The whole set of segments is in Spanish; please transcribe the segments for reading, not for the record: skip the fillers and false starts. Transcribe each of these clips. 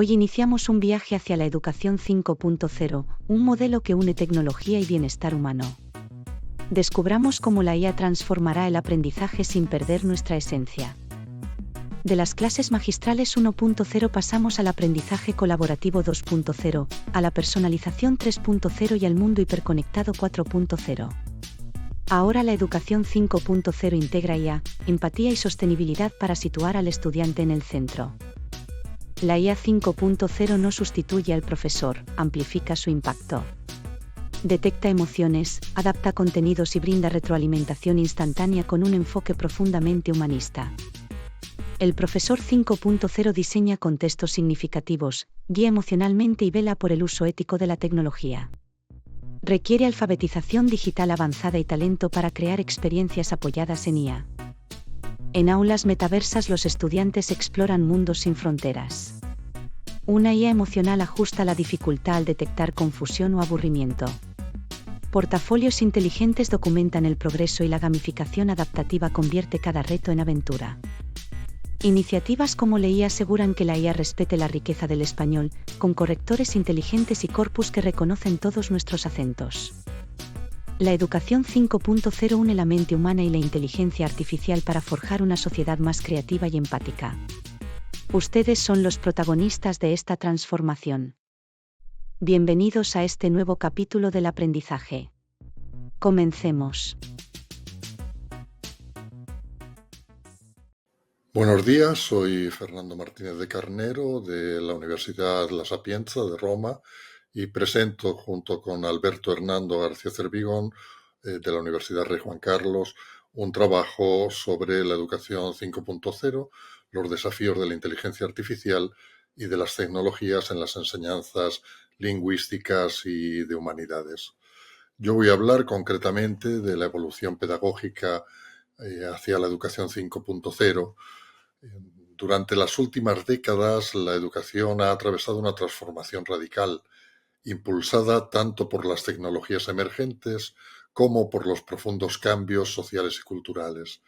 Hoy iniciamos un viaje hacia la educación 5.0, un modelo que une tecnología y bienestar humano. Descubramos cómo la IA transformará el aprendizaje sin perder nuestra esencia. De las clases magistrales 1.0 pasamos al aprendizaje colaborativo 2.0, a la personalización 3.0 y al mundo hiperconectado 4.0. Ahora la educación 5.0 integra IA, empatía y sostenibilidad para situar al estudiante en el centro. La IA 5.0 no sustituye al profesor, amplifica su impacto. Detecta emociones, adapta contenidos y brinda retroalimentación instantánea con un enfoque profundamente humanista. El profesor 5.0 diseña contextos significativos, guía emocionalmente y vela por el uso ético de la tecnología. Requiere alfabetización digital avanzada y talento para crear experiencias apoyadas en IA. En aulas metaversas los estudiantes exploran mundos sin fronteras. Una IA emocional ajusta la dificultad al detectar confusión o aburrimiento. Portafolios inteligentes documentan el progreso y la gamificación adaptativa convierte cada reto en aventura. Iniciativas como LEI aseguran que la IA respete la riqueza del español, con correctores inteligentes y corpus que reconocen todos nuestros acentos. La educación 5.0 une la mente humana y la inteligencia artificial para forjar una sociedad más creativa y empática. Ustedes son los protagonistas de esta transformación. Bienvenidos a este nuevo capítulo del aprendizaje. Comencemos. Buenos días, soy Fernando Martínez de Carnero de la Universidad La Sapienza de Roma y presento junto con Alberto Hernando García Cervigón de la Universidad Rey Juan Carlos un trabajo sobre la educación 5.0, los desafíos de la inteligencia artificial y de las tecnologías en las enseñanzas lingüísticas y de humanidades. Yo voy a hablar concretamente de la evolución pedagógica hacia la educación 5.0. Durante las últimas décadas, la educación ha atravesado una transformación radical, impulsada tanto por las tecnologías emergentes como por los profundos cambios sociales y culturales.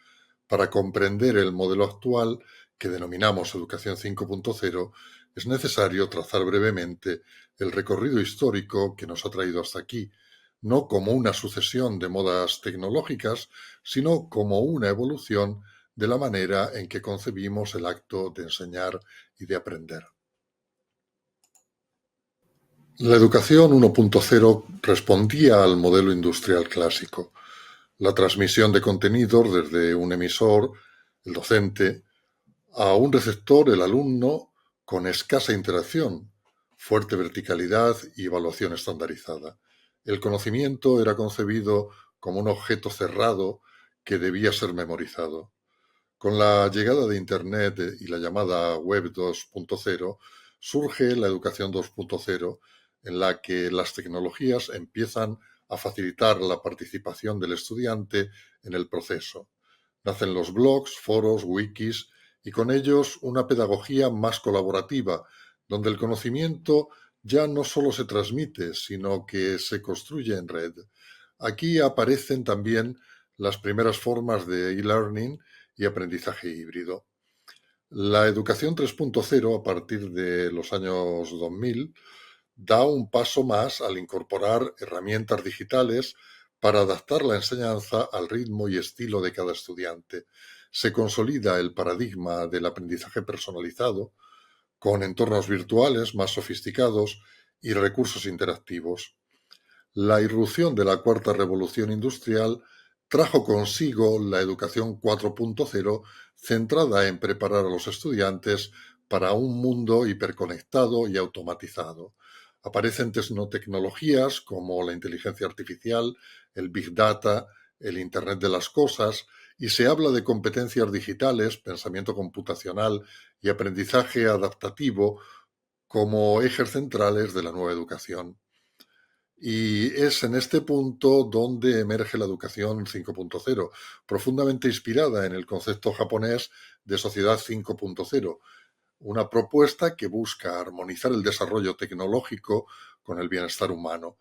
Para comprender el modelo actual, que denominamos Educación 5.0, es necesario trazar brevemente el recorrido histórico que nos ha traído hasta aquí, no como una sucesión de modas tecnológicas, sino como una evolución de la manera en que concebimos el acto de enseñar y de aprender. La educación 1.0 respondía al modelo industrial clásico, la transmisión de contenidos desde un emisor, el docente, a un receptor, el alumno, con escasa interacción, fuerte verticalidad y evaluación estandarizada. El conocimiento era concebido como un objeto cerrado que debía ser memorizado. Con la llegada de Internet y la llamada Web 2.0, surge la educación 2.0, en la que las tecnologías empiezan a facilitar la participación del estudiante en el proceso. Nacen los blogs, foros, wikis y con ellos una pedagogía más colaborativa, donde el conocimiento ya no solo se transmite, sino que se construye en red. Aquí aparecen también las primeras formas de e-learning y aprendizaje híbrido. La educación 3.0, a partir de los años 2000, da un paso más al incorporar herramientas digitales para adaptar la enseñanza al ritmo y estilo de cada estudiante. Se consolida el paradigma del aprendizaje personalizado, con entornos virtuales más sofisticados y recursos interactivos. La irrupción de la cuarta revolución industrial trajo consigo la educación 4.0 centrada en preparar a los estudiantes para un mundo hiperconectado y automatizado. Aparecen tecnologías como la inteligencia artificial, el Big Data, el Internet de las cosas, y se habla de competencias digitales, pensamiento computacional y aprendizaje adaptativo como ejes centrales de la nueva educación. Y es en este punto donde emerge la educación 5.0, profundamente inspirada en el concepto japonés de sociedad 5.0, una propuesta que busca armonizar el desarrollo tecnológico con el bienestar humano.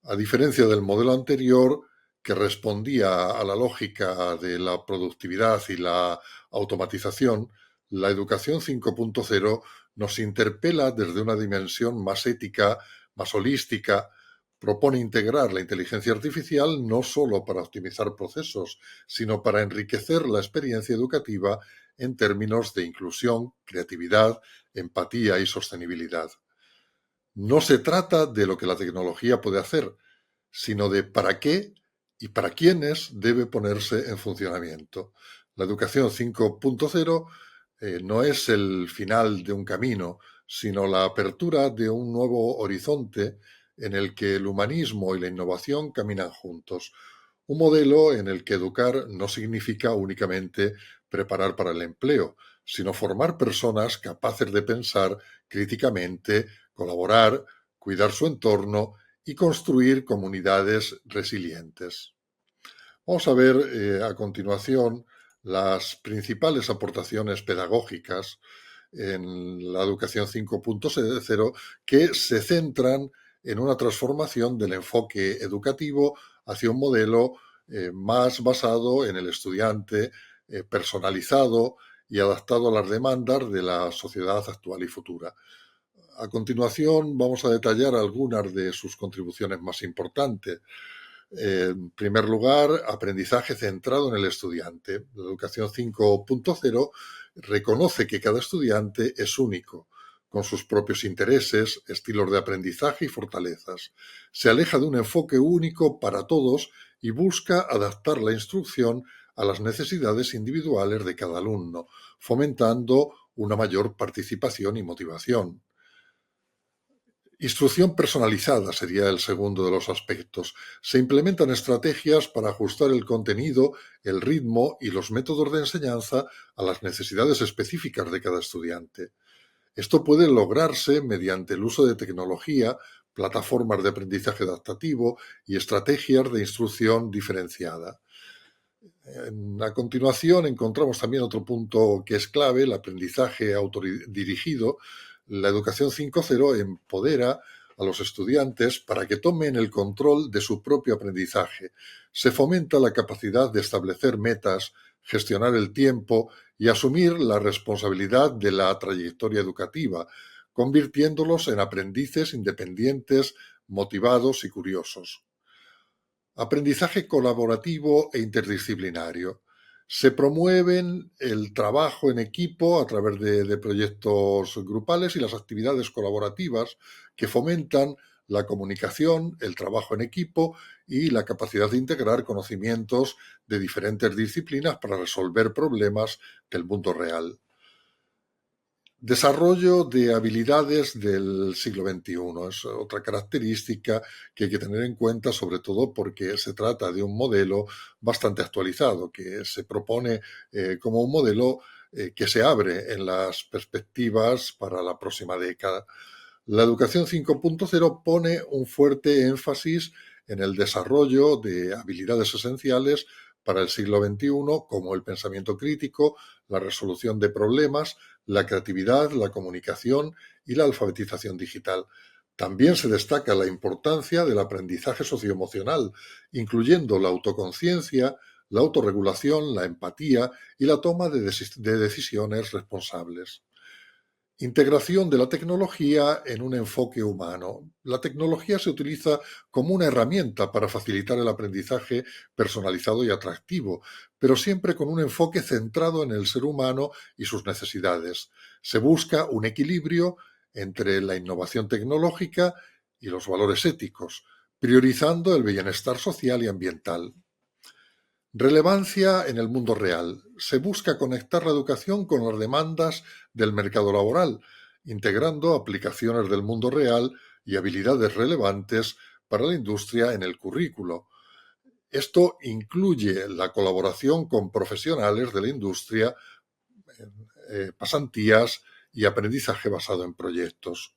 A diferencia del modelo anterior, que respondía a la lógica de la productividad y la automatización, la educación 5.0 nos interpela desde una dimensión más ética, más holística. Propone integrar la inteligencia artificial no solo para optimizar procesos, sino para enriquecer la experiencia educativa en términos de inclusión, creatividad, empatía y sostenibilidad. No se trata de lo que la tecnología puede hacer, sino de para qué y para quiénes debe ponerse en funcionamiento. La educación 5.0 no es el final de un camino, sino la apertura de un nuevo horizonte en el que el humanismo y la innovación caminan juntos. Un modelo en el que educar no significa únicamente preparar para el empleo, sino formar personas capaces de pensar críticamente, colaborar, cuidar su entorno y construir comunidades resilientes. Vamos a ver a continuación las principales aportaciones pedagógicas en la educación 5.0 que se centran en una transformación del enfoque educativo hacia un modelo más basado en el estudiante, personalizado y adaptado a las demandas de la sociedad actual y futura. A continuación vamos a detallar algunas de sus contribuciones más importantes. En primer lugar, aprendizaje centrado en el estudiante. La educación 5.0 reconoce que cada estudiante es único, con sus propios intereses, estilos de aprendizaje y fortalezas. Se aleja de un enfoque único para todos y busca adaptar la instrucción a las necesidades individuales de cada alumno, fomentando una mayor participación y motivación. Instrucción personalizada sería el segundo de los aspectos. Se implementan estrategias para ajustar el contenido, el ritmo y los métodos de enseñanza a las necesidades específicas de cada estudiante. Esto puede lograrse mediante el uso de tecnología, plataformas de aprendizaje adaptativo y estrategias de instrucción diferenciada. A continuación encontramos también otro punto que es clave, el aprendizaje autodirigido. La educación 5.0 empodera a los estudiantes para que tomen el control de su propio aprendizaje. Se fomenta la capacidad de establecer metas, gestionar el tiempo y asumir la responsabilidad de la trayectoria educativa, convirtiéndolos en aprendices independientes, motivados y curiosos. Aprendizaje colaborativo e interdisciplinario. Se promueven el trabajo en equipo a través de proyectos grupales y las actividades colaborativas que fomentan la comunicación, el trabajo en equipo y la capacidad de integrar conocimientos de diferentes disciplinas para resolver problemas del mundo real. Desarrollo de habilidades del siglo XXI es otra característica que hay que tener en cuenta, sobre todo porque se trata de un modelo bastante actualizado, que se propone como un modelo que se abre en las perspectivas para la próxima década. La educación 5.0 pone un fuerte énfasis en el desarrollo de habilidades esenciales para el siglo XXI, como el pensamiento crítico, la resolución de problemas, la creatividad, la comunicación y la alfabetización digital. También se destaca la importancia del aprendizaje socioemocional, incluyendo la autoconciencia, la autorregulación, la empatía y la toma de decisiones responsables. Integración de la tecnología en un enfoque humano. La tecnología se utiliza como una herramienta para facilitar el aprendizaje personalizado y atractivo, pero siempre con un enfoque centrado en el ser humano y sus necesidades. Se busca un equilibrio entre la innovación tecnológica y los valores éticos, priorizando el bienestar social y ambiental. Relevancia en el mundo real. Se busca conectar la educación con las demandas del mercado laboral, integrando aplicaciones del mundo real y habilidades relevantes para la industria en el currículo. Esto incluye la colaboración con profesionales de la industria, pasantías y aprendizaje basado en proyectos.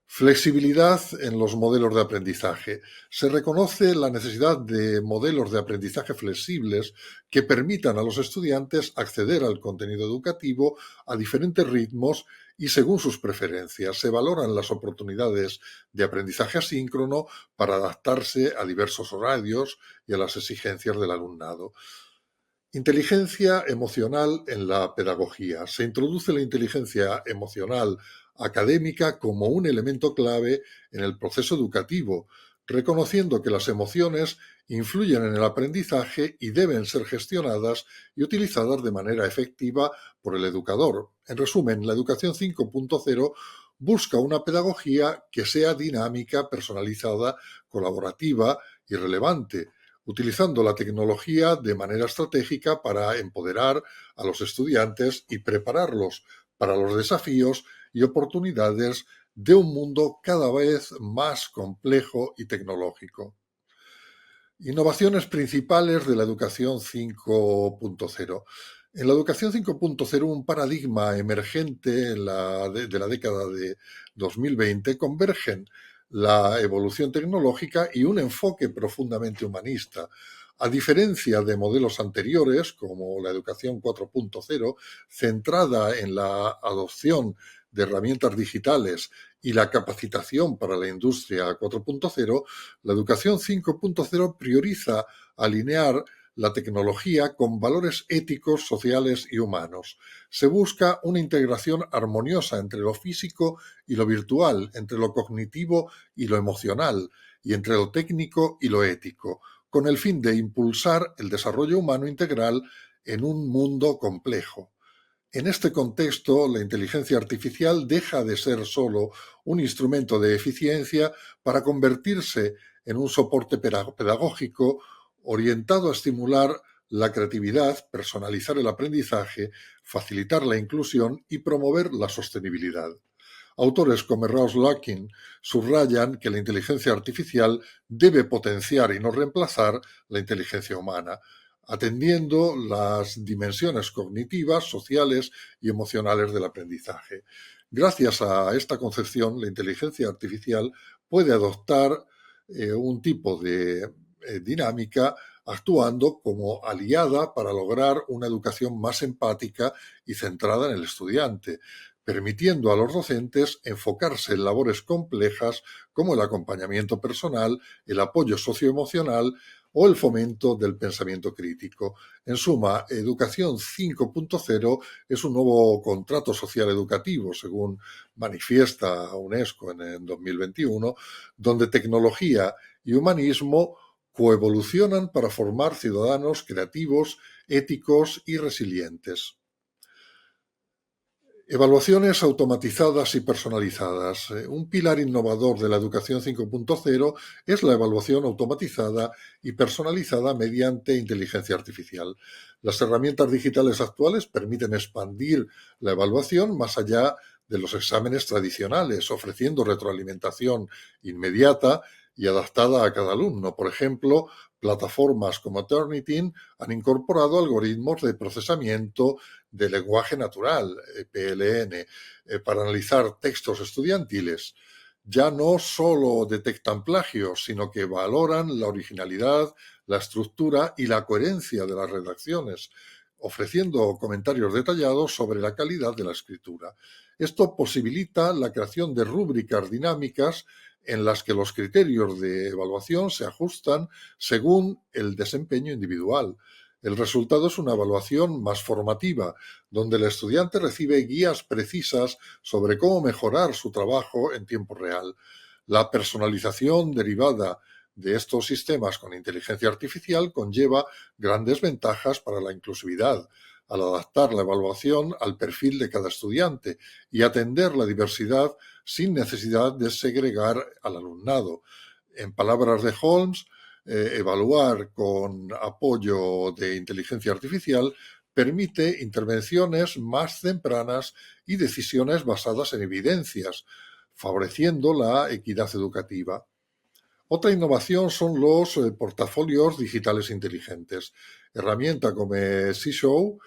Flexibilidad en los modelos de aprendizaje. Se reconoce la necesidad de modelos de aprendizaje flexibles que permitan a los estudiantes acceder al contenido educativo a diferentes ritmos y según sus preferencias. Se valoran las oportunidades de aprendizaje asíncrono para adaptarse a diversos horarios y a las exigencias del alumnado. Inteligencia emocional en la pedagogía. Se introduce la inteligencia emocional académica como un elemento clave en el proceso educativo, reconociendo que las emociones influyen en el aprendizaje y deben ser gestionadas y utilizadas de manera efectiva por el educador. En resumen, la educación 5.0 busca una pedagogía que sea dinámica, personalizada, colaborativa y relevante, utilizando la tecnología de manera estratégica para empoderar a los estudiantes y prepararlos para los desafíos y oportunidades de un mundo cada vez más complejo y tecnológico. Innovaciones principales de la educación 5.0. En la educación 5.0, un paradigma emergente de la década de 2020 convergen la evolución tecnológica y un enfoque profundamente humanista. A diferencia de modelos anteriores, como la educación 4.0, centrada en la adopción de herramientas digitales y la capacitación para la industria 4.0, la educación 5.0 prioriza alinear la tecnología con valores éticos, sociales y humanos. Se busca una integración armoniosa entre lo físico y lo virtual, entre lo cognitivo y lo emocional, y entre lo técnico y lo ético, con el fin de impulsar el desarrollo humano integral en un mundo complejo. En este contexto, la inteligencia artificial deja de ser solo un instrumento de eficiencia para convertirse en un soporte pedagógico orientado a estimular la creatividad, personalizar el aprendizaje, facilitar la inclusión y promover la sostenibilidad. Autores como Ross Larkin subrayan que la inteligencia artificial debe potenciar y no reemplazar la inteligencia humana, atendiendo las dimensiones cognitivas, sociales y emocionales del aprendizaje. Gracias a esta concepción, la inteligencia artificial puede adoptar un tipo de dinámica actuando como aliada para lograr una educación más empática y centrada en el estudiante, permitiendo a los docentes enfocarse en labores complejas como el acompañamiento personal, el apoyo socioemocional o el fomento del pensamiento crítico. En suma, Educación 5.0 es un nuevo contrato social educativo, según manifiesta UNESCO en 2021, donde tecnología y humanismo coevolucionan para formar ciudadanos creativos, éticos y resilientes. Evaluaciones automatizadas y personalizadas. Un pilar innovador de la educación 5.0 es la evaluación automatizada y personalizada mediante inteligencia artificial. Las herramientas digitales actuales permiten expandir la evaluación más allá de los exámenes tradicionales, ofreciendo retroalimentación inmediata y adaptada a cada alumno. Por ejemplo, plataformas como Turnitin han incorporado algoritmos de procesamiento de lenguaje natural, PLN, para analizar textos estudiantiles. Ya no solo detectan plagios, sino que valoran la originalidad, la estructura y la coherencia de las redacciones, ofreciendo comentarios detallados sobre la calidad de la escritura. Esto posibilita la creación de rúbricas dinámicas en las que los criterios de evaluación se ajustan según el desempeño individual. El resultado es una evaluación más formativa, donde el estudiante recibe guías precisas sobre cómo mejorar su trabajo en tiempo real. La personalización derivada de estos sistemas con inteligencia artificial conlleva grandes ventajas para la inclusividad, al adaptar la evaluación al perfil de cada estudiante y atender la diversidad sin necesidad de segregar al alumnado. En palabras de Holmes, evaluar con apoyo de inteligencia artificial permite intervenciones más tempranas y decisiones basadas en evidencias, favoreciendo la equidad educativa. Otra innovación son los portafolios digitales inteligentes. Herramientas como Seashow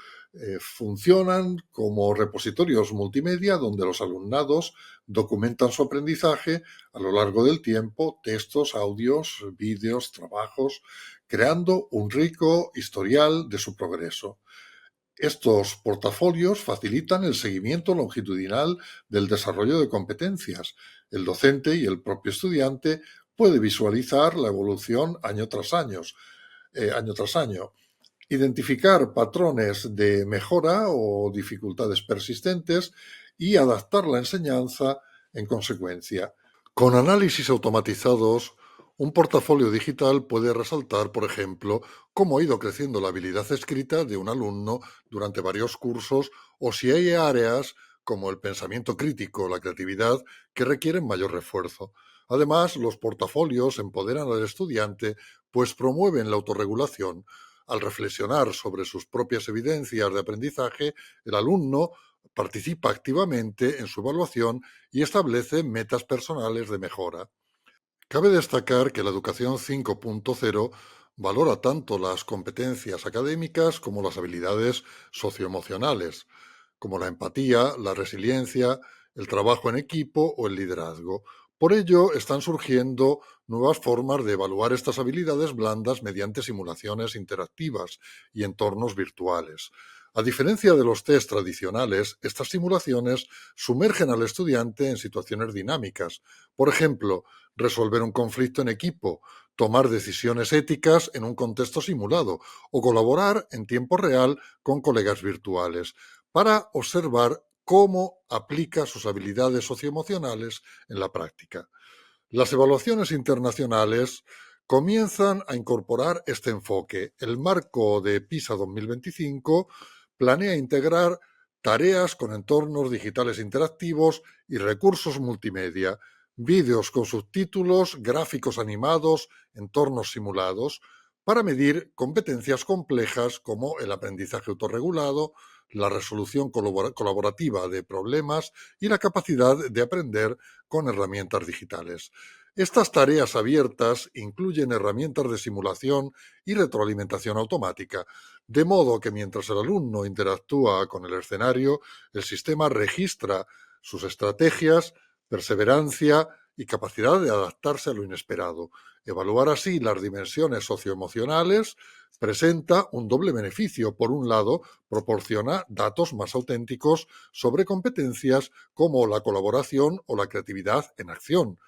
funcionan como repositorios multimedia donde los alumnados documentan su aprendizaje a lo largo del tiempo, textos, audios, vídeos, trabajos, creando un rico historial de su progreso. Estos portafolios facilitan el seguimiento longitudinal del desarrollo de competencias. El docente y el propio estudiante puede visualizar la evolución año tras año. identificar patrones de mejora o dificultades persistentes y adaptar la enseñanza en consecuencia. Con análisis automatizados, un portafolio digital puede resaltar, por ejemplo, cómo ha ido creciendo la habilidad escrita de un alumno durante varios cursos o si hay áreas como el pensamiento crítico o la creatividad que requieren mayor refuerzo. Además, los portafolios empoderan al estudiante, pues promueven la autorregulación. Al reflexionar sobre sus propias evidencias de aprendizaje, el alumno participa activamente en su evaluación y establece metas personales de mejora. Cabe destacar que la educación 5.0 valora tanto las competencias académicas como las habilidades socioemocionales, como la empatía, la resiliencia, el trabajo en equipo o el liderazgo. Por ello, están surgiendo nuevas formas de evaluar estas habilidades blandas mediante simulaciones interactivas y entornos virtuales. A diferencia de los test tradicionales, estas simulaciones sumergen al estudiante en situaciones dinámicas. Por ejemplo, resolver un conflicto en equipo, tomar decisiones éticas en un contexto simulado o colaborar en tiempo real con colegas virtuales para observar cómo aplica sus habilidades socioemocionales en la práctica. Las evaluaciones internacionales comienzan a incorporar este enfoque. El marco de PISA 2025 planea integrar tareas con entornos digitales interactivos y recursos multimedia, vídeos con subtítulos, gráficos animados, entornos simulados, para medir competencias complejas como el aprendizaje autorregulado, la resolución colaborativa de problemas y la capacidad de aprender con herramientas digitales. Estas tareas abiertas incluyen herramientas de simulación y retroalimentación automática, de modo que mientras el alumno interactúa con el escenario, el sistema registra sus estrategias, perseverancia y capacidad de adaptarse a lo inesperado. Evaluar así las dimensiones socioemocionales presenta un doble beneficio. Por un lado, proporciona datos más auténticos sobre competencias como la colaboración o la creatividad en acción.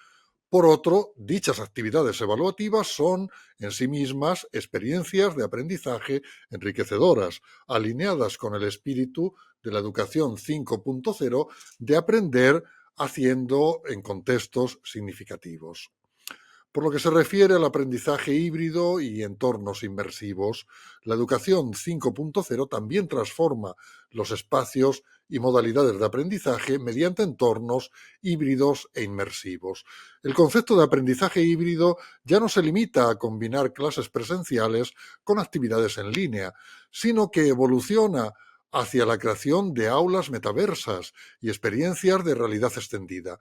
Por otro, dichas actividades evaluativas son en sí mismas experiencias de aprendizaje enriquecedoras, alineadas con el espíritu de la educación 5.0 de aprender haciendo en contextos significativos. Por lo que se refiere al aprendizaje híbrido y entornos inmersivos, la educación 5.0 también transforma los espacios y modalidades de aprendizaje mediante entornos híbridos e inmersivos. El concepto de aprendizaje híbrido ya no se limita a combinar clases presenciales con actividades en línea, sino que evoluciona hacia la creación de aulas metaversas y experiencias de realidad extendida.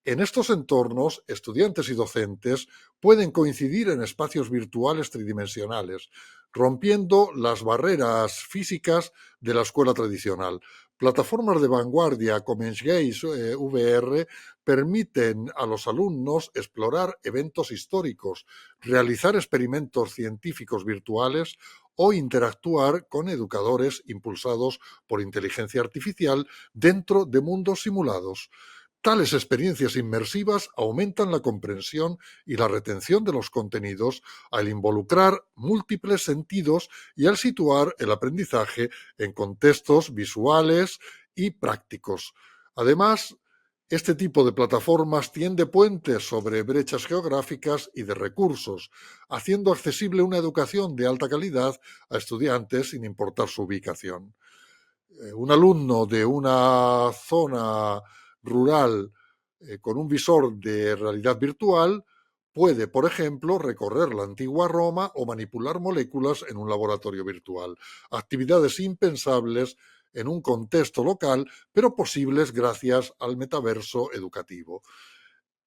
En estos entornos, estudiantes y docentes pueden coincidir en espacios virtuales tridimensionales, rompiendo las barreras físicas de la escuela tradicional. Plataformas de vanguardia como Engage VR permiten a los alumnos explorar eventos históricos, realizar experimentos científicos virtuales o interactuar con educadores impulsados por inteligencia artificial dentro de mundos simulados. Tales experiencias inmersivas aumentan la comprensión y la retención de los contenidos al involucrar múltiples sentidos y al situar el aprendizaje en contextos visuales y prácticos. Además, este tipo de plataformas tiende puentes sobre brechas geográficas y de recursos, haciendo accesible una educación de alta calidad a estudiantes sin importar su ubicación. Un alumno de una zona rural con un visor de realidad virtual puede, por ejemplo, recorrer la antigua Roma o manipular moléculas en un laboratorio virtual. Actividades impensables en un contexto local, pero posibles gracias al metaverso educativo.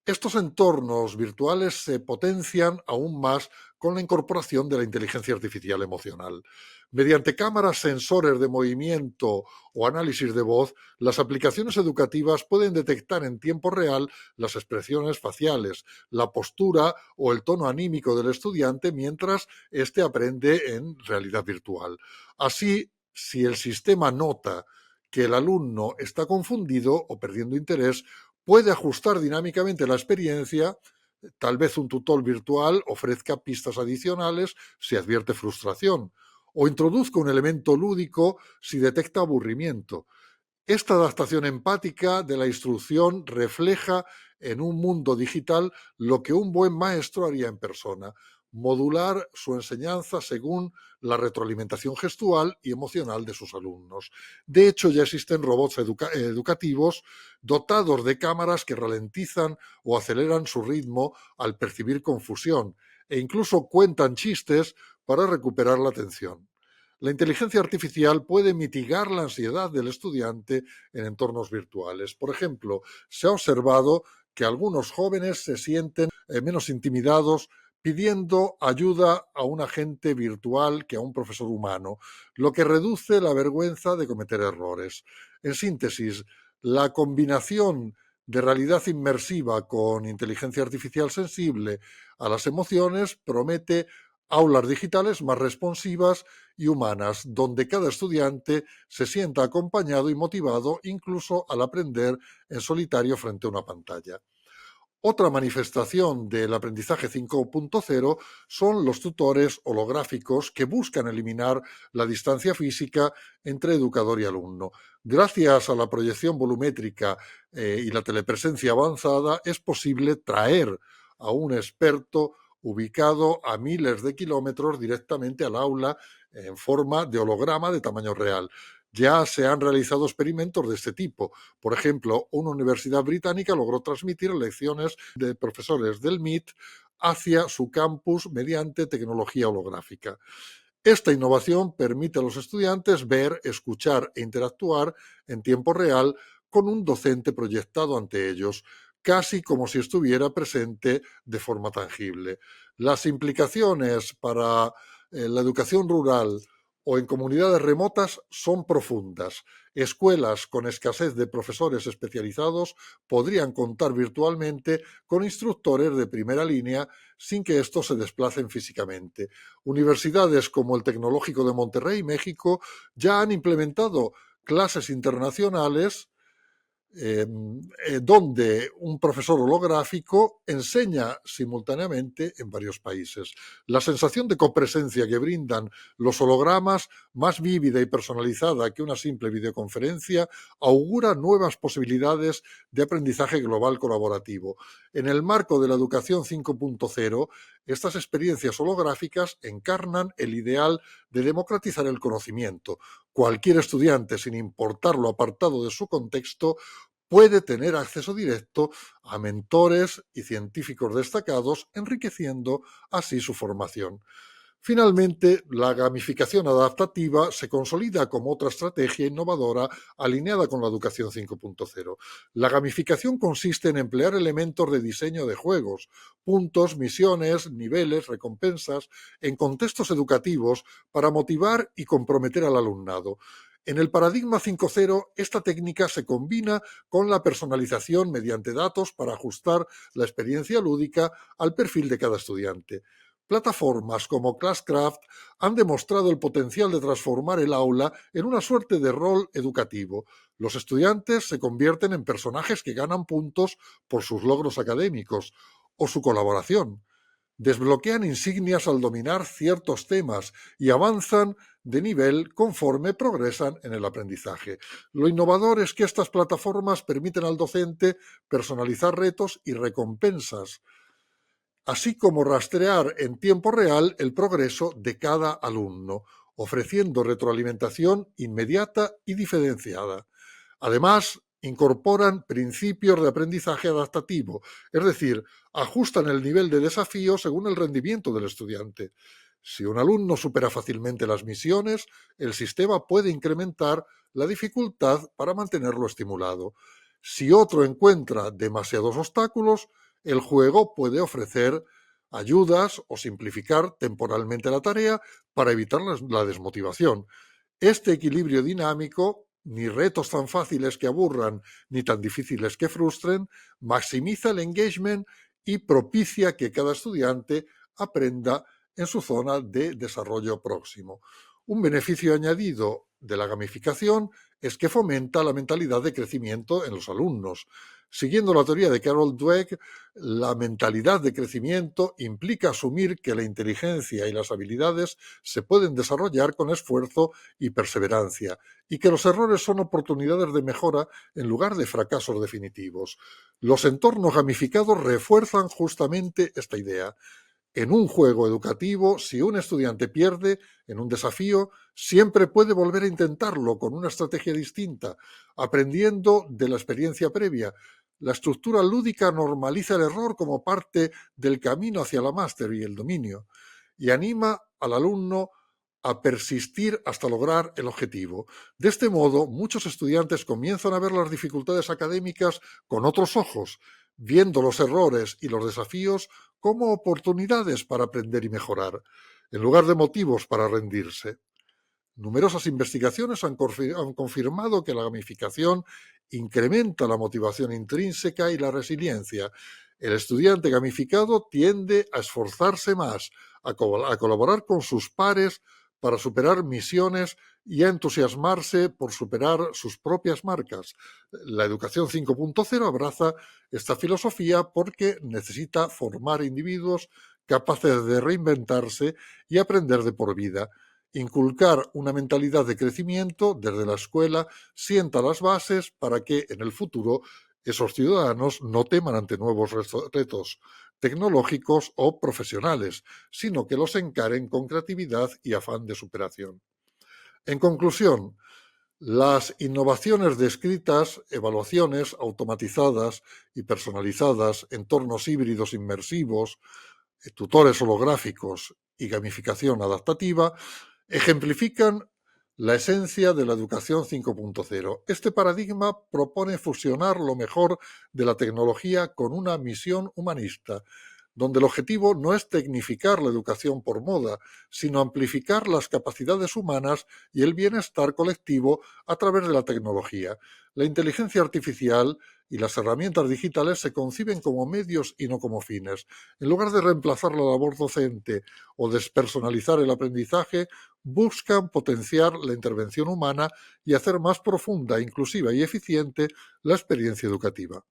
Estos entornos virtuales se potencian aún más con la incorporación de la inteligencia artificial emocional. Mediante cámaras, sensores de movimiento o análisis de voz, las aplicaciones educativas pueden detectar en tiempo real las expresiones faciales, la postura o el tono anímico del estudiante mientras éste aprende en realidad virtual. Así, si el sistema nota que el alumno está confundido o perdiendo interés, puede ajustar dinámicamente la experiencia. Tal vez un tutor virtual ofrezca pistas adicionales si advierte frustración, o introduzca un elemento lúdico si detecta aburrimiento. Esta adaptación empática de la instrucción refleja en un mundo digital lo que un buen maestro haría en persona, modular su enseñanza según la retroalimentación gestual y emocional de sus alumnos. De hecho, ya existen robots educativos dotados de cámaras que ralentizan o aceleran su ritmo al percibir confusión e incluso cuentan chistes para recuperar la atención. La inteligencia artificial puede mitigar la ansiedad del estudiante en entornos virtuales. Por ejemplo, se ha observado que algunos jóvenes se sienten menos intimidados pidiendo ayuda a un agente virtual que a un profesor humano, lo que reduce la vergüenza de cometer errores. En síntesis, la combinación de realidad inmersiva con inteligencia artificial sensible a las emociones promete aulas digitales más responsivas y humanas, donde cada estudiante se sienta acompañado y motivado incluso al aprender en solitario frente a una pantalla. Otra manifestación del aprendizaje 5.0 son los tutores holográficos que buscan eliminar la distancia física entre educador y alumno. Gracias a la proyección volumétrica y la telepresencia avanzada es posible traer a un experto ubicado a miles de kilómetros directamente al aula en forma de holograma de tamaño real. Ya se han realizado experimentos de este tipo. Por ejemplo, una universidad británica logró transmitir lecciones de profesores del MIT hacia su campus mediante tecnología holográfica. Esta innovación permite a los estudiantes ver, escuchar e interactuar en tiempo real con un docente proyectado ante ellos, casi como si estuviera presente de forma tangible. Las implicaciones para la educación rural o en comunidades remotas son profundas. Escuelas con escasez de profesores especializados podrían contar virtualmente con instructores de primera línea sin que estos se desplacen físicamente. Universidades como el Tecnológico de Monterrey, México, ya han implementado clases internacionales donde un profesor holográfico enseña simultáneamente en varios países. La sensación de copresencia que brindan los hologramas, más vívida y personalizada que una simple videoconferencia, augura nuevas posibilidades de aprendizaje global colaborativo. En el marco de la educación 5.0, estas experiencias holográficas encarnan el ideal de democratizar el conocimiento. Cualquier estudiante, sin importar lo apartado de su contexto, puede tener acceso directo a mentores y científicos destacados, enriqueciendo así su formación. Finalmente, la gamificación adaptativa se consolida como otra estrategia innovadora alineada con la educación 5.0. La gamificación consiste en emplear elementos de diseño de juegos, puntos, misiones, niveles, recompensas, en contextos educativos para motivar y comprometer al alumnado. En el paradigma 5.0, esta técnica se combina con la personalización mediante datos para ajustar la experiencia lúdica al perfil de cada estudiante. Plataformas como Classcraft han demostrado el potencial de transformar el aula en una suerte de rol educativo. Los estudiantes se convierten en personajes que ganan puntos por sus logros académicos o su colaboración. Desbloquean insignias al dominar ciertos temas y avanzan de nivel conforme progresan en el aprendizaje. Lo innovador es que estas plataformas permiten al docente personalizar retos y recompensas, así como rastrear en tiempo real el progreso de cada alumno, ofreciendo retroalimentación inmediata y diferenciada. Además, incorporan principios de aprendizaje adaptativo, es decir, ajustan el nivel de desafío según el rendimiento del estudiante. Si un alumno supera fácilmente las misiones, el sistema puede incrementar la dificultad para mantenerlo estimulado. Si otro encuentra demasiados obstáculos, el juego puede ofrecer ayudas o simplificar temporalmente la tarea para evitar la desmotivación. Este equilibrio dinámico, ni retos tan fáciles que aburran, ni tan difíciles que frustren, maximiza el engagement y propicia que cada estudiante aprenda en su zona de desarrollo próximo. Un beneficio añadido de la gamificación es que fomenta la mentalidad de crecimiento en los alumnos. Siguiendo la teoría de Carol Dweck, la mentalidad de crecimiento implica asumir que la inteligencia y las habilidades se pueden desarrollar con esfuerzo y perseverancia, y que los errores son oportunidades de mejora en lugar de fracasos definitivos. Los entornos gamificados refuerzan justamente esta idea. En un juego educativo, si un estudiante pierde en un desafío, siempre puede volver a intentarlo con una estrategia distinta, aprendiendo de la experiencia previa. La estructura lúdica normaliza el error como parte del camino hacia la máster y el dominio, y anima al alumno a persistir hasta lograr el objetivo. De este modo, muchos estudiantes comienzan a ver las dificultades académicas con otros ojos, viendo los errores y los desafíos como oportunidades para aprender y mejorar, en lugar de motivos para rendirse. Numerosas investigaciones han confirmado que la gamificación incrementa la motivación intrínseca y la resiliencia. El estudiante gamificado tiende a esforzarse más, a colaborar con sus pares para superar misiones y a entusiasmarse por superar sus propias marcas. La educación 5.0 abraza esta filosofía porque necesita formar individuos capaces de reinventarse y aprender de por vida. Inculcar una mentalidad de crecimiento desde la escuela sienta las bases para que en el futuro esos ciudadanos no teman ante nuevos retos tecnológicos o profesionales, sino que los encaren con creatividad y afán de superación. En conclusión, las innovaciones descritas, evaluaciones automatizadas y personalizadas, entornos híbridos inmersivos, tutores holográficos y gamificación adaptativa, ejemplifican la esencia de la educación 5.0. Este paradigma propone fusionar lo mejor de la tecnología con una misión humanista, donde el objetivo no es tecnificar la educación por moda, sino amplificar las capacidades humanas y el bienestar colectivo a través de la tecnología. La inteligencia artificial y las herramientas digitales se conciben como medios y no como fines. En lugar de reemplazar la labor docente o despersonalizar el aprendizaje, buscan potenciar la intervención humana y hacer más profunda, inclusiva y eficiente la experiencia educativa.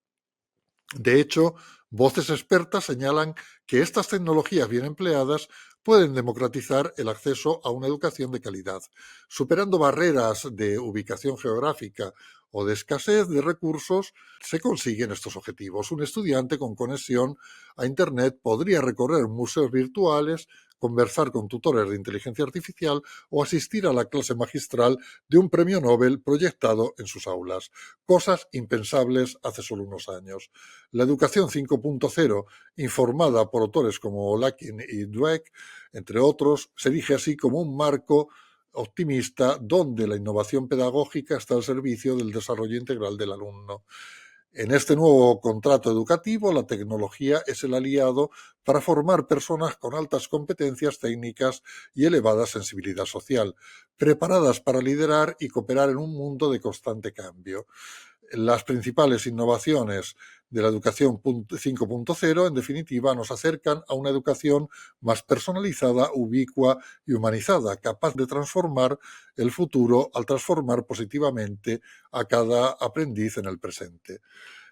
De hecho, voces expertas señalan que estas tecnologías bien empleadas pueden democratizar el acceso a una educación de calidad, superando barreras de ubicación geográfica o de escasez de recursos. Se consiguen estos objetivos. Un estudiante con conexión a Internet podría recorrer museos virtuales, conversar con tutores de inteligencia artificial o asistir a la clase magistral de un premio Nobel proyectado en sus aulas, cosas impensables hace solo unos años. La educación 5.0, informada por autores como Lakin y Dweck, entre otros, se erige así como un marco optimista donde la innovación pedagógica está al servicio del desarrollo integral del alumno. En este nuevo contrato educativo, la tecnología es el aliado para formar personas con altas competencias técnicas y elevada sensibilidad social, preparadas para liderar y cooperar en un mundo de constante cambio. Las principales innovaciones de la educación 5.0, en definitiva, nos acercan a una educación más personalizada, ubicua y humanizada, capaz de transformar el futuro al transformar positivamente a cada aprendiz en el presente.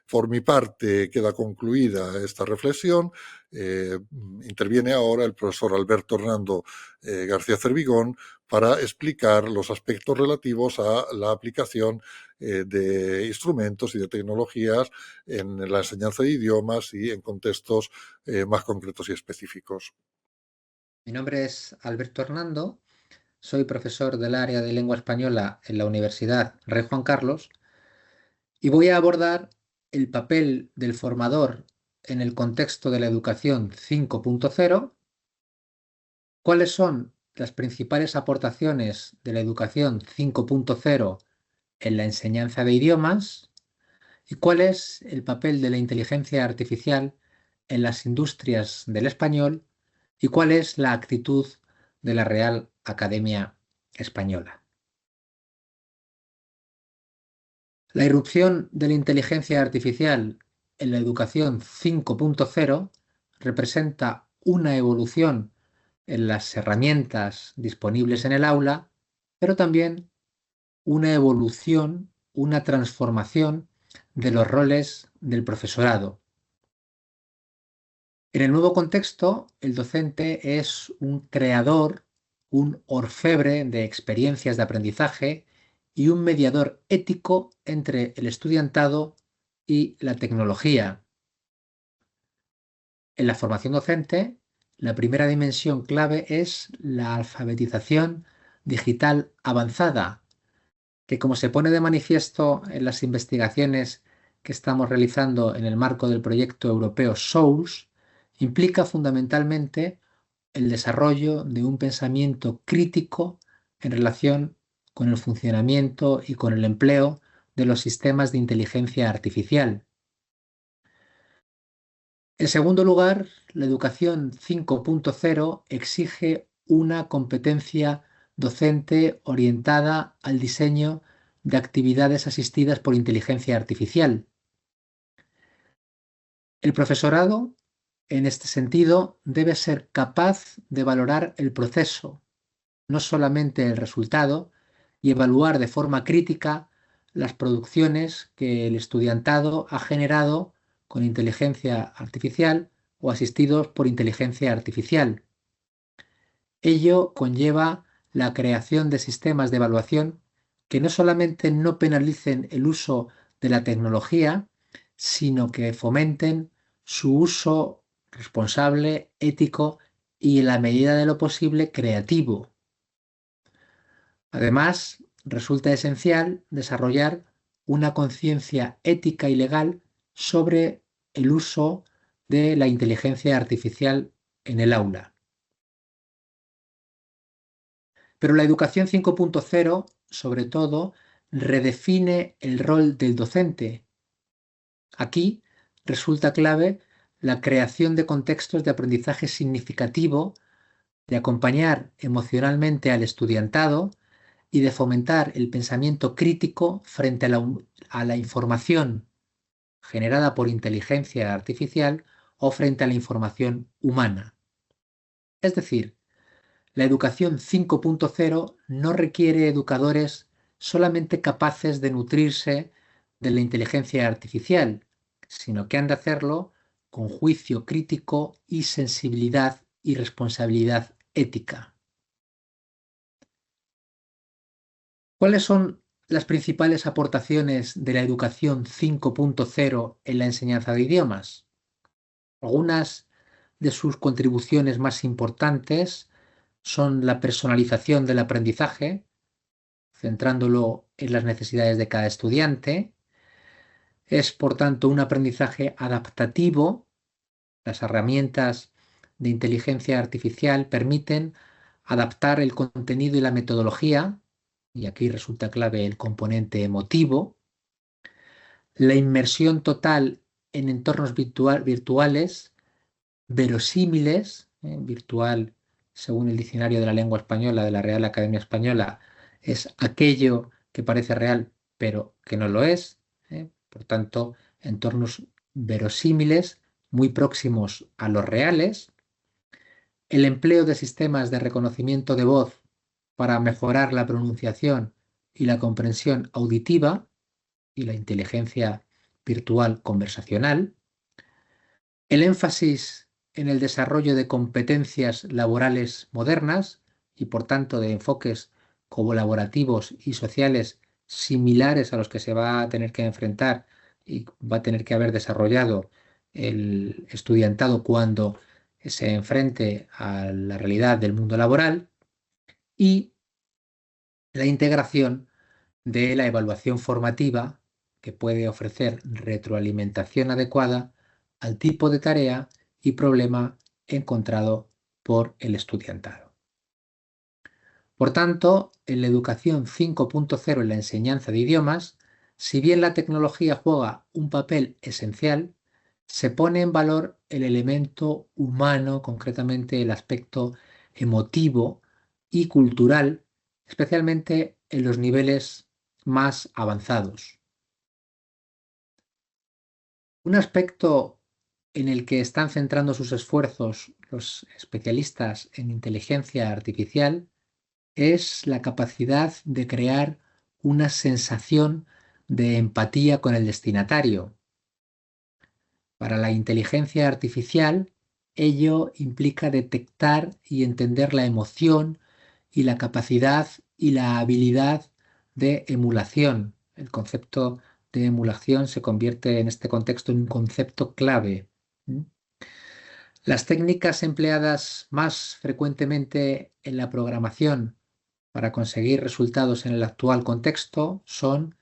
Por mi parte, queda concluida esta reflexión. Interviene ahora el profesor Alberto Hernando García Cervigón para explicar los aspectos relativos a la aplicación de instrumentos y de tecnologías en la enseñanza de idiomas y en contextos más concretos y específicos. Mi nombre es Alberto Hernando, soy profesor del área de lengua española en la Universidad Rey Juan Carlos y voy a abordar el papel del formador en el contexto de la educación 5.0, cuáles son las principales aportaciones de la educación 5.0 en la enseñanza de idiomas y cuál es el papel de la inteligencia artificial en las industrias del español y cuál es la actitud de la Real Academia Española. La irrupción de la inteligencia artificial en la educación 5.0 representa una evolución en las herramientas disponibles en el aula, pero también una evolución, una transformación de los roles del profesorado. En el nuevo contexto, el docente es un creador, un orfebre de experiencias de aprendizaje y un mediador ético entre el estudiantado y la tecnología. En la formación docente, la primera dimensión clave es la alfabetización digital avanzada, que, como se pone de manifiesto en las investigaciones que estamos realizando en el marco del proyecto europeo SOULS, implica fundamentalmente el desarrollo de un pensamiento crítico en relación con el funcionamiento y con el empleo de los sistemas de inteligencia artificial. En segundo lugar, la educación 5.0 exige una competencia docente orientada al diseño de actividades asistidas por inteligencia artificial. El profesorado, en este sentido, debe ser capaz de valorar el proceso, no solamente el resultado, y evaluar de forma crítica las producciones que el estudiantado ha generado con inteligencia artificial o asistidos por inteligencia artificial. Ello conlleva la creación de sistemas de evaluación que no solamente no penalicen el uso de la tecnología, sino que fomenten su uso responsable, ético y, en la medida de lo posible, creativo. Además, resulta esencial desarrollar una conciencia ética y legal sobre el uso de la inteligencia artificial en el aula. Pero la educación 5.0, sobre todo, redefine el rol del docente. Aquí resulta clave la creación de contextos de aprendizaje significativo, de acompañar emocionalmente al estudiantado y de fomentar el pensamiento crítico frente a la información generada por inteligencia artificial o frente a la información humana. Es decir, la educación 5.0 no requiere educadores solamente capaces de nutrirse de la inteligencia artificial, sino que han de hacerlo con juicio crítico y sensibilidad y responsabilidad ética. ¿Cuáles son las principales aportaciones de la educación 5.0 en la enseñanza de idiomas? Algunas de sus contribuciones más importantes son la personalización del aprendizaje, centrándolo en las necesidades de cada estudiante. Es, por tanto, un aprendizaje adaptativo. Las herramientas de inteligencia artificial permiten adaptar el contenido y la metodología, y aquí resulta clave el componente emotivo. La inmersión total en entornos virtuales, verosímiles, virtual, según el Diccionario de la Lengua Española de la Real Academia Española, es aquello que parece real pero que no lo es. Por tanto, entornos verosímiles muy próximos a los reales. El empleo de sistemas de reconocimiento de voz para mejorar la pronunciación y la comprensión auditiva y la inteligencia virtual conversacional. El énfasis en el desarrollo de competencias laborales modernas y, por tanto, de enfoques colaborativos y sociales similares a los que se va a tener que enfrentar y va a tener que haber desarrollado el estudiantado cuando se enfrente a la realidad del mundo laboral, y la integración de la evaluación formativa, que puede ofrecer retroalimentación adecuada al tipo de tarea y problema encontrado por el estudiantado. Por tanto, en la educación 5.0 en la enseñanza de idiomas, si bien la tecnología juega un papel esencial, se pone en valor el elemento humano, concretamente el aspecto emotivo y cultural, especialmente en los niveles más avanzados. Un aspecto en el que están centrando sus esfuerzos los especialistas en inteligencia artificial es la capacidad de crear una sensación de empatía con el destinatario. Para la inteligencia artificial, ello implica detectar y entender la emoción y la capacidad y la habilidad de emulación. El concepto de emulación se convierte en este contexto en un concepto clave. Las técnicas empleadas más frecuentemente en la programación para conseguir resultados en el actual contexto son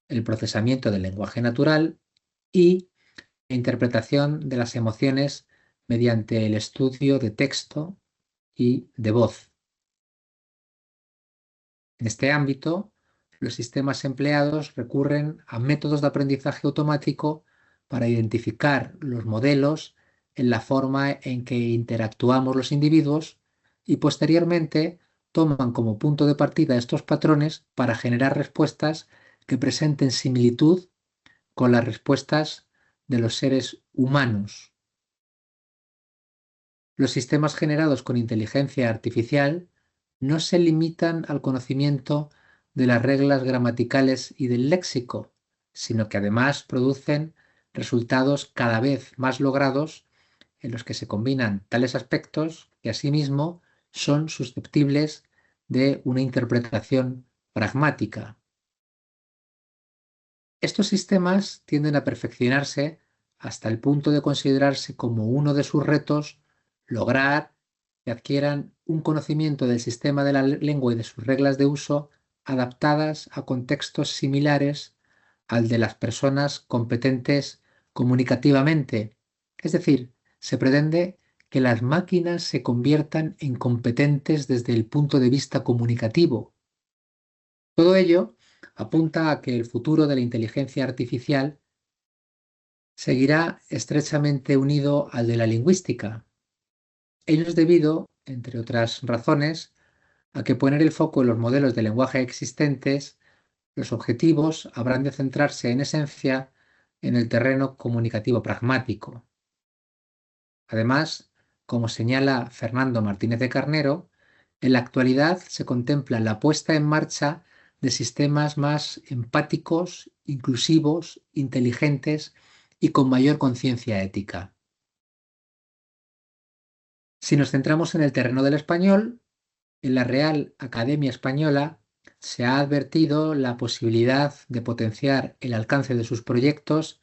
el procesamiento del lenguaje natural y la interpretación de las emociones mediante el estudio de texto y de voz. En este ámbito, los sistemas empleados recurren a métodos de aprendizaje automático para identificar los modelos en la forma en que interactuamos los individuos y posteriormente toman como punto de partida estos patrones para generar respuestas que presenten similitud con las respuestas de los seres humanos. Los sistemas generados con inteligencia artificial no se limitan al conocimiento de las reglas gramaticales y del léxico, sino que además producen resultados cada vez más logrados en los que se combinan tales aspectos que asimismo son susceptibles de una interpretación pragmática. Estos sistemas tienden a perfeccionarse hasta el punto de considerarse como uno de sus retos lograr que adquieran un conocimiento del sistema de la lengua y de sus reglas de uso adaptadas a contextos similares al de las personas competentes comunicativamente. Es decir, se pretende que las máquinas se conviertan en competentes desde el punto de vista comunicativo. Todo ello apunta a que el futuro de la inteligencia artificial seguirá estrechamente unido al de la lingüística. Ello es debido, entre otras razones, a que poner el foco en los modelos de lenguaje existentes, los objetivos habrán de centrarse en esencia en el terreno comunicativo pragmático. Además, como señala Fernando Martínez de Carnero, en la actualidad se contempla la puesta en marcha de sistemas más empáticos, inclusivos, inteligentes y con mayor conciencia ética. Si nos centramos en el terreno del español, en la Real Academia Española se ha advertido la posibilidad de potenciar el alcance de sus proyectos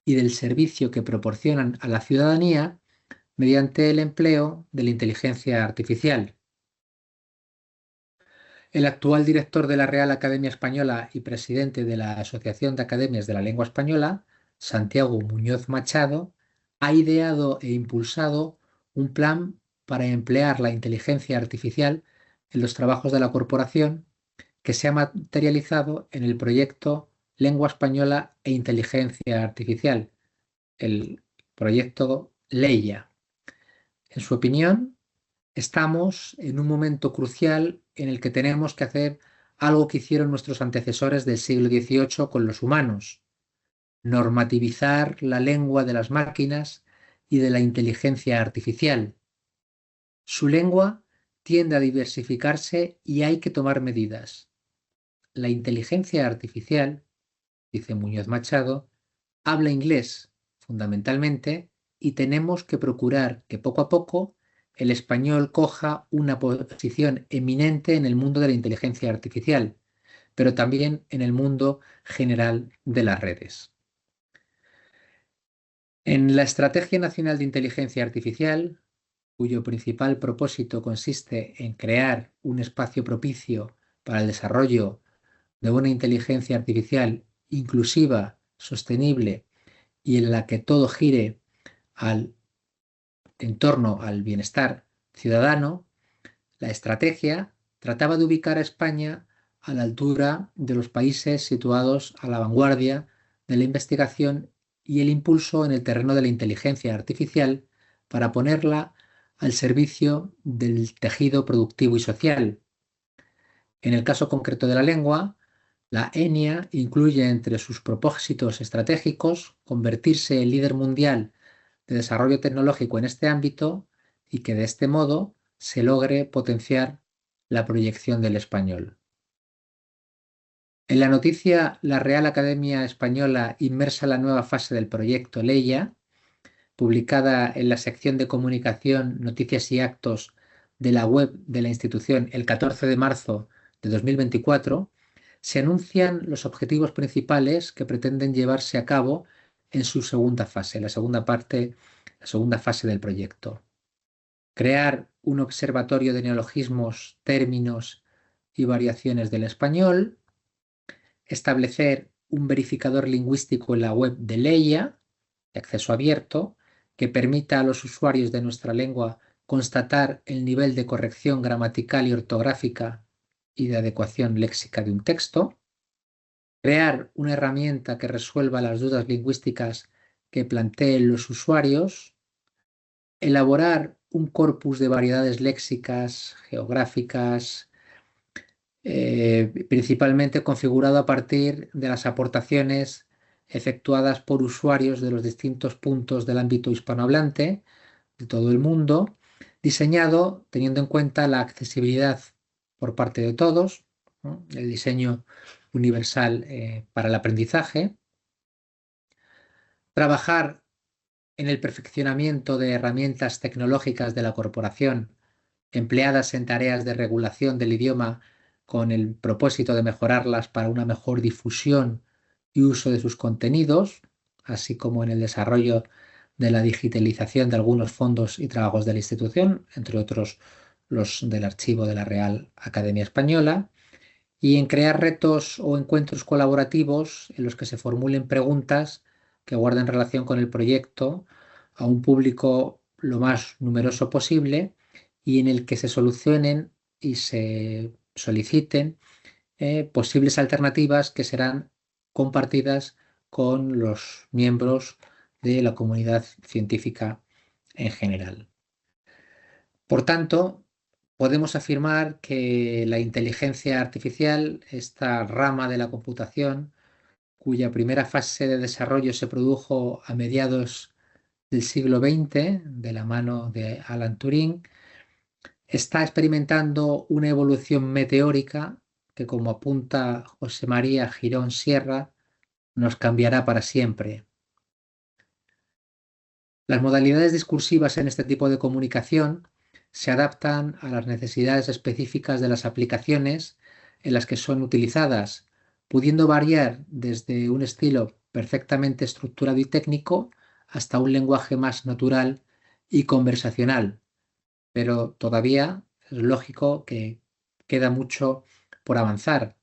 y del servicio que proporcionan a la ciudadanía mediante el empleo de la inteligencia artificial. El actual director de la Real Academia Española y presidente de la Asociación de Academias de la Lengua Española, Santiago Muñoz Machado, ha ideado e impulsado un plan para emplear la inteligencia artificial en los trabajos de la corporación que se ha materializado en el proyecto Lengua Española e Inteligencia Artificial, el proyecto LEIA. En su opinión, estamos en un momento crucial en el que tenemos que hacer algo que hicieron nuestros antecesores del siglo XVIII con los humanos: normativizar la lengua de las máquinas y de la inteligencia artificial. Su lengua tiende a diversificarse y hay que tomar medidas. La inteligencia artificial, dice Muñoz Machado, habla inglés, fundamentalmente, y tenemos que procurar que poco a poco el español coja una posición eminente en el mundo de la inteligencia artificial, pero también en el mundo general de las redes. En la Estrategia Nacional de Inteligencia Artificial, cuyo principal propósito consiste en crear un espacio propicio para el desarrollo de una inteligencia artificial inclusiva, sostenible y en la que todo gire en torno al bienestar ciudadano, la estrategia trataba de ubicar a España a la altura de los países situados a la vanguardia de la investigación y el impulso en el terreno de la inteligencia artificial para ponerla al servicio del tejido productivo y social. En el caso concreto de la lengua, la ENIA incluye entre sus propósitos estratégicos convertirse en líder mundial de desarrollo tecnológico en este ámbito y que de este modo se logre potenciar la proyección del español. En la noticia, la Real Academia Española inmersa en la nueva fase del proyecto Leia, publicada en la sección de comunicación, noticias y actos de la web de la institución el 14 de marzo de 2024, se anuncian los objetivos principales que pretenden llevarse a cabo en su segunda fase, la segunda fase del proyecto. Crear un observatorio de neologismos, términos y variaciones del español, establecer un verificador lingüístico en la web de Leia, de acceso abierto, que permita a los usuarios de nuestra lengua constatar el nivel de corrección gramatical y ortográfica y de adecuación léxica de un texto, crear una herramienta que resuelva las dudas lingüísticas que planteen los usuarios, elaborar un corpus de variedades léxicas, geográficas, principalmente configurado a partir de las aportaciones efectuadas por usuarios de los distintos puntos del ámbito hispanohablante de todo el mundo, diseñado teniendo en cuenta la accesibilidad por parte de todos, ¿no? El diseño universal para el aprendizaje, trabajar en el perfeccionamiento de herramientas tecnológicas de la corporación empleadas en tareas de regulación del idioma con el propósito de mejorarlas para una mejor difusión y uso de sus contenidos, así como en el desarrollo de la digitalización de algunos fondos y trabajos de la institución, entre otros los del archivo de la Real Academia Española, y en crear retos o encuentros colaborativos en los que se formulen preguntas que guarden relación con el proyecto a un público lo más numeroso posible y en el que se solucionen y se soliciten posibles alternativas que serán compartidas con los miembros de la comunidad científica en general. Por tanto, podemos afirmar que la inteligencia artificial, esta rama de la computación, cuya primera fase de desarrollo se produjo a mediados del siglo XX, de la mano de Alan Turing, está experimentando una evolución meteórica que, como apunta José María Girón Sierra, nos cambiará para siempre. Las modalidades discursivas en este tipo de comunicación se adaptan a las necesidades específicas de las aplicaciones en las que son utilizadas, pudiendo variar desde un estilo perfectamente estructurado y técnico hasta un lenguaje más natural y conversacional. Pero todavía es lógico que queda mucho por avanzar.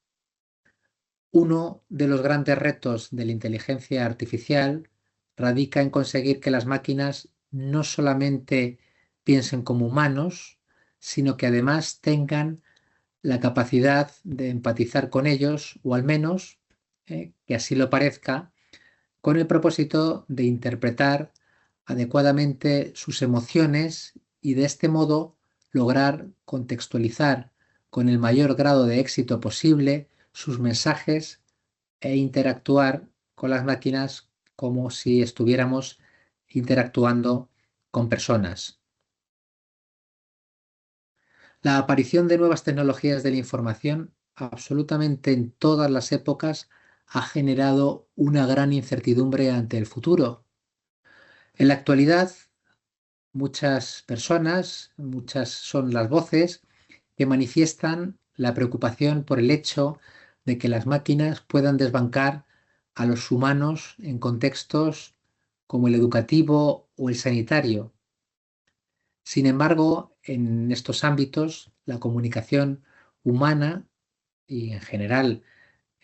Uno de los grandes retos de la inteligencia artificial radica en conseguir que las máquinas no solamente piensen como humanos, sino que además tengan la capacidad de empatizar con ellos, o al menos, que así lo parezca, con el propósito de interpretar adecuadamente sus emociones y de este modo lograr contextualizar con el mayor grado de éxito posible sus mensajes e interactuar con las máquinas como si estuviéramos interactuando con personas. La aparición de nuevas tecnologías de la información absolutamente en todas las épocas ha generado una gran incertidumbre ante el futuro. En la actualidad, muchas personas, muchas son las voces que manifiestan la preocupación por el hecho de que las máquinas puedan desbancar a los humanos en contextos como el educativo o el sanitario. Sin embargo, en estos ámbitos, la comunicación humana y en general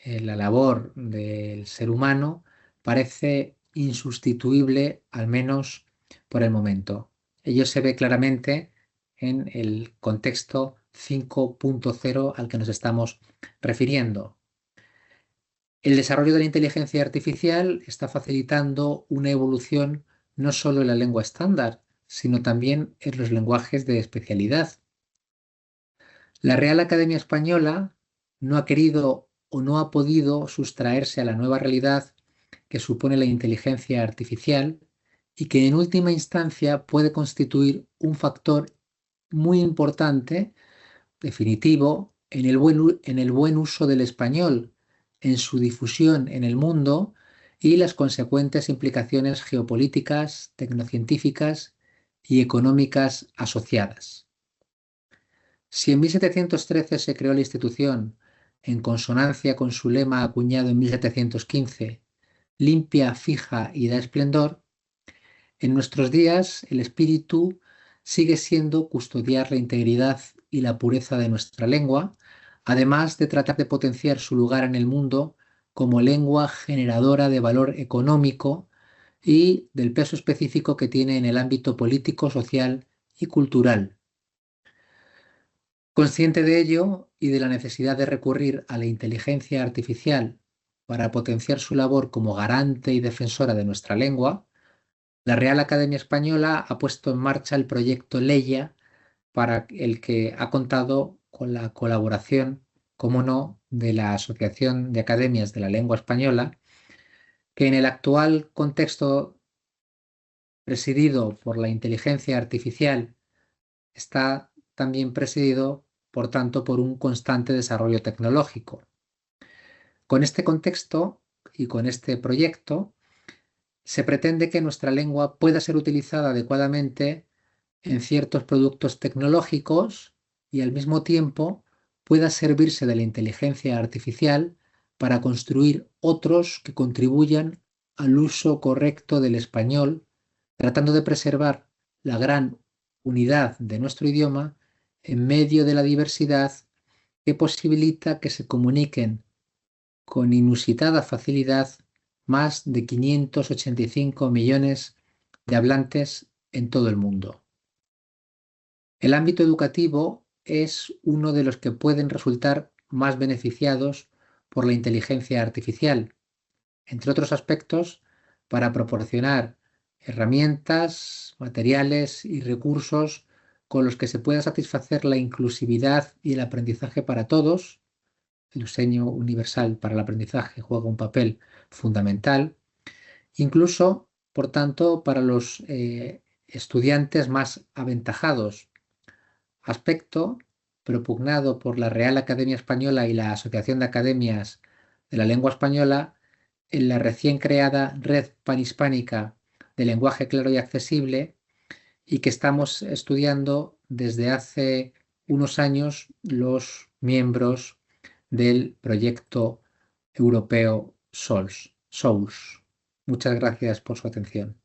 la labor del ser humano parece insustituible, al menos por el momento. Ello se ve claramente en el contexto 5.0 al que nos estamos refiriendo. El desarrollo de la inteligencia artificial está facilitando una evolución no solo en la lengua estándar, sino también en los lenguajes de especialidad. La Real Academia Española no ha querido o no ha podido sustraerse a la nueva realidad que supone la inteligencia artificial y que en última instancia puede constituir un factor muy importante, definitivo, en el buen uso del español en su difusión en el mundo y las consecuentes implicaciones geopolíticas, tecnocientíficas y económicas asociadas. Si en 1713 se creó la institución en consonancia con su lema acuñado en 1715, limpia, fija y da esplendor, en nuestros días el espíritu sigue siendo custodiar la integridad y la pureza de nuestra lengua, además de tratar de potenciar su lugar en el mundo como lengua generadora de valor económico y del peso específico que tiene en el ámbito político, social y cultural. Consciente de ello y de la necesidad de recurrir a la inteligencia artificial para potenciar su labor como garante y defensora de nuestra lengua, la Real Academia Española ha puesto en marcha el proyecto Leia, para el que ha contado con la colaboración, como no, de la Asociación de Academias de la Lengua Española, que en el actual contexto presidido por la inteligencia artificial está también presidido, por tanto, por un constante desarrollo tecnológico. Con este contexto y con este proyecto, se pretende que nuestra lengua pueda ser utilizada adecuadamente en ciertos productos tecnológicos y al mismo tiempo pueda servirse de la inteligencia artificial para construir otros que contribuyan al uso correcto del español, tratando de preservar la gran unidad de nuestro idioma en medio de la diversidad que posibilita que se comuniquen con inusitada facilidad más de 585 millones de hablantes en todo el mundo. El ámbito educativo es uno de los que pueden resultar más beneficiados por la inteligencia artificial, entre otros aspectos, para proporcionar herramientas, materiales y recursos con los que se pueda satisfacer la inclusividad y el aprendizaje para todos. El diseño universal para el aprendizaje juega un papel fundamental, incluso, por tanto, para los estudiantes más aventajados, aspecto propugnado por la Real Academia Española y la Asociación de Academias de la Lengua Española en la recién creada Red Panhispánica de Lenguaje Claro y Accesible, y que estamos estudiando desde hace unos años los miembros del proyecto europeo SOLS. Muchas gracias por su atención.